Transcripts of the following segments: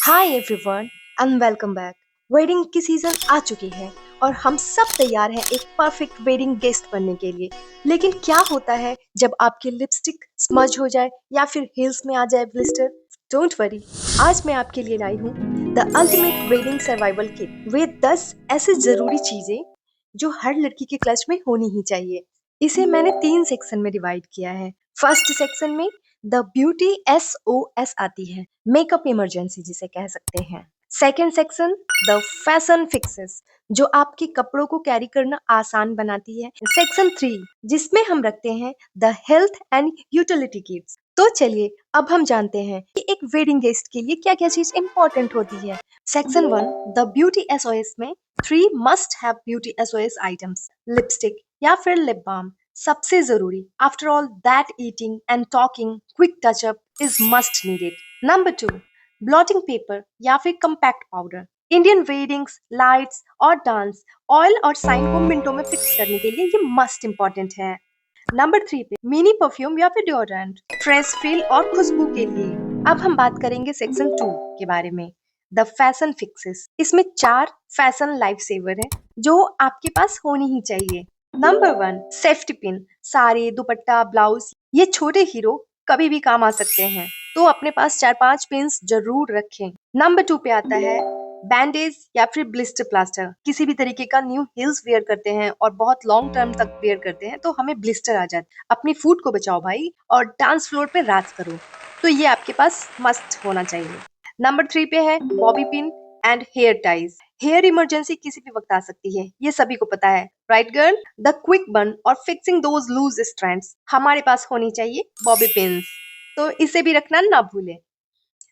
Hi everyone and welcome back. Wedding की season आ चुकी है और हम सब तैयार हैं एक परफेक्ट वेडिंग गेस्ट बनने के लिए। लेकिन क्या होता है जब आपकी लिपस्टिक स्मज हो जाए या फिर हील्स में आ जाए ब्लिस्टर? डोंट वरी, आज मैं आपके लिए लाई हूँ the ultimate wedding survival kit with 10 ऐसी जरूरी चीजें जो हर लड़की के क्लच में होनी ही चाहिए। इसे मैंने 3 सेक्शन में डिवाइड किया है। फर्स्ट सेक्शन में द ब्यूटी SOS आती है, मेकअप इमरजेंसी जिसे कह सकते हैं। Second section the fashion fixes, जो आपके कपड़ों को कैरी करना आसान बनाती है। सेक्शन 3 जिसमें हम रखते हैं the health and utility kits. तो चलिए अब हम जानते हैं कि एक वेडिंग गेस्ट के लिए क्या क्या चीज इंपॉर्टेंट होती है। सेक्शन 1 द ब्यूटी SOS में 3 must have beauty SOS items. Lipstick या फिर लिप बाम सबसे जरूरी। After all that eating and talking quick touch-up is must needed. Number 2 blotting paper या फिर compact powder. Indian weddings, lights और dance oil और sign को मिनटों में फिक्स करने के लिए ये मस्ट इम्पॉर्टेंट है। नंबर 3 पे मिनी परफ्यूम या फिर डिओड्रेंट, फ्रेश फील और खुशबू के लिए। अब हम बात करेंगे सेक्शन 2 के बारे में, द फैशन फिक्सेस। इसमें 4 फैशन लाइफ सेवर है जो आपके पास होनी ही चाहिए। नंबर 1 सेफ्टी पिन, साड़ी, दुपट्टा, ब्लाउज, ये छोटे हीरो कभी भी काम आ सकते हैं, तो अपने पास 4-5 पिन्स जरूर रखें। नंबर 2 पे आता है बैंडेज या फिर ब्लिस्टर प्लास्टर। किसी भी तरीके का न्यू हील्स वेयर करते हैं और बहुत लॉन्ग टर्म तक वेयर करते हैं तो हमें ब्लिस्टर आ जाता है। अपनी फूड को बचाओ भाई और डांस फ्लोर पे राज करो, तो ये आपके पास मस्ट होना चाहिए। नंबर 3 पे है bobby pin and hair ties. Hair emergency किसी भी वक्त आ सकती है, ये सभी को पता है, राइट गर्ल? द क्विक बन और फिक्सिंग दोज लूज स्ट्रैंड्स, हमारे पास होनी चाहिए बॉबी पिन्स, तो इसे भी रखना ना भूलें।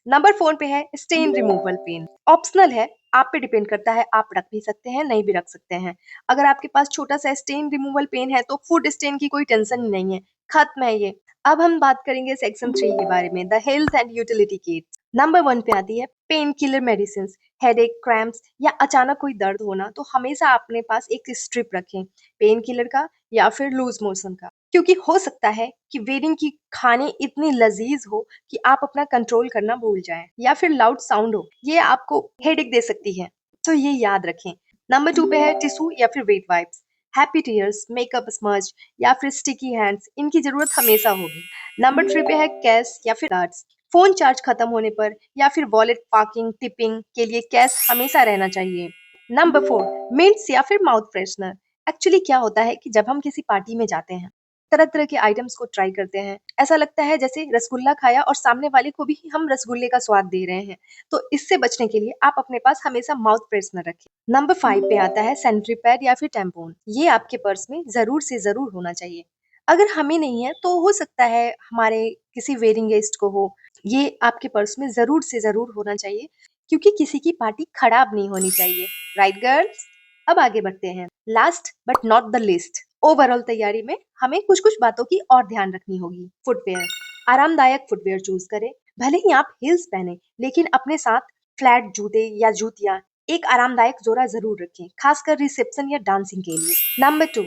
नंबर 4 पे है स्टेन रिमूवल पेन। ऑप्शनल है, आप पे डिपेंड करता है, आप रख भी सकते हैं, नहीं भी रख सकते हैं। अगर आपके पास छोटा सा स्टेन रिमूवल पेन है तो फूड स्टेन की कोई टेंशन ही नहीं है, खत्म है ये। अब हम बात करेंगे सेक्शन 3 के बारे में, the health and utility kit. Number 1 पे आती है pain killer medicine. Headache, cramps या अचानक कोई दर्द होना तो हमेशा अपने पास एक स्ट्रिप रखें, पेन किलर का या फिर लूज मोशन का, क्योंकि हो सकता है कि वेडिंग की खाने इतनी लजीज हो कि आप अपना कंट्रोल करना भूल जाएं, या फिर लाउड साउंड हो, ये आपको हेडेक दे सकती है, तो ये याद रखें। नंबर 2 पे है टिश्यू या फिर wet wipes. Happy tears, makeup smudge या फिर स्टिकी हैंड्स, इनकी जरूरत हमेशा होगी। नंबर 3 पे है कैश या फिर कार्ड्स। फोन चार्ज खत्म होने पर या फिर वॉलेट पार्किंग टिपिंग के लिए कैश हमेशा रहना चाहिए। नंबर 4 मिंट्स या फिर माउथ फ्रेशनर। एक्चुअली क्या होता है कि जब हम किसी पार्टी में जाते हैं, तरह तरह के आइटम्स को ट्राई करते हैं, ऐसा लगता है जैसे रसगुल्ला खाया और सामने वाले को भी हम रसगुल्ले का स्वाद दे रहे हैं, तो इससे बचने के लिए आप अपने पास हमेशा माउथ फ्रेशनर रखें। नंबर 5 पे आता है सैनिटरी पैड या फिर टैम्पून। ये आपके पर्स में जरूर से जरूर होना चाहिए। अगर हमें नहीं है तो हो सकता है हमारे किसी वेडिंग गेस्ट को हो, ये आपके पर्स में जरूर से जरूर होना चाहिए, क्योंकि किसी की पार्टी खराब नहीं होनी चाहिए, राइट गर्ल्स? अब आगे बढ़ते हैं, last but not the list. Overall तैयारी में हमें कुछ कुछ बातों की और ध्यान रखनी होगी। फुटवेयर, आरामदायक फुटवेयर चूज करें। भले ही आप हील्स पहने, लेकिन अपने साथ फ्लैट जूते या जूतियां, एक आरामदायक जोड़ा जरूर रखें, खासकर रिसेप्शन या डांसिंग के लिए। नंबर 2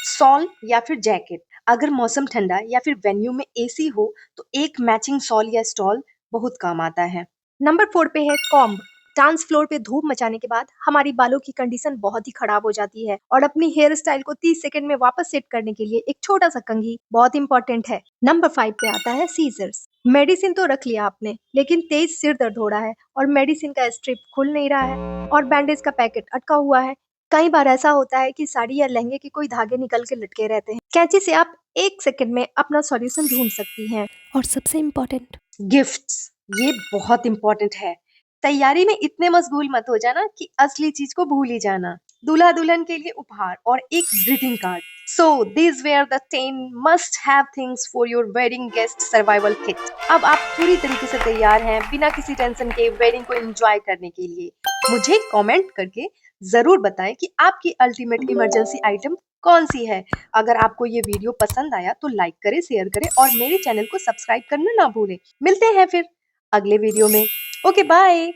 सॉल या फिर जैकेट। अगर मौसम ठंडा या फिर वेन्यू में AC हो तो एक मैचिंग सॉल या स्टॉल बहुत काम आता है। नंबर 4 पे है कॉम्ब। डांस फ्लोर पे धूप मचाने के बाद हमारी बालों की कंडीशन बहुत ही खराब हो जाती है और अपनी हेयर स्टाइल को 30 सेकंड में वापस सेट करने के लिए एक छोटा सा कंघी बहुत इंपॉर्टेंट है। नंबर 5 पे आता है सीजर्स। मेडिसिन तो रख लिया आपने, लेकिन तेज सिर दर्द हो रहा है और मेडिसिन का स्ट्रिप खुल नहीं रहा है और बैंडेज का पैकेट अटका हुआ है। कई बार ऐसा होता है कि साड़ी या लहंगे के कोई धागे निकल के लटके रहते हैं। कैंची से आप 1 सेकंड में अपना सॉल्यूशन ढूंढ सकती हैं। और सबसे इम्पोर्टेंट गिफ्ट्स, ये बहुत इम्पोर्टेंट है। तैयारी में इतने मशगूल मत हो जाना कि असली चीज को भूल ही जाना। दूल्हा दुल्हन के लिए उपहार और एक greeting card. So these were the 10 must have things for your wedding guest survival kit. अब आप पूरी तरीके से तैयार हैं बिना किसी टेंशन के वेडिंग को एंजॉय करने के लिए। मुझे कमेंट करके जरूर बताएं कि आपकी अल्टीमेट इमरजेंसी आइटम कौन सी है। अगर आपको ये वीडियो पसंद आया तो लाइक करें, शेयर करें और मेरे चैनल को सब्सक्राइब करना ना भूलें। मिलते हैं फिर अगले वीडियो में। Okay bye.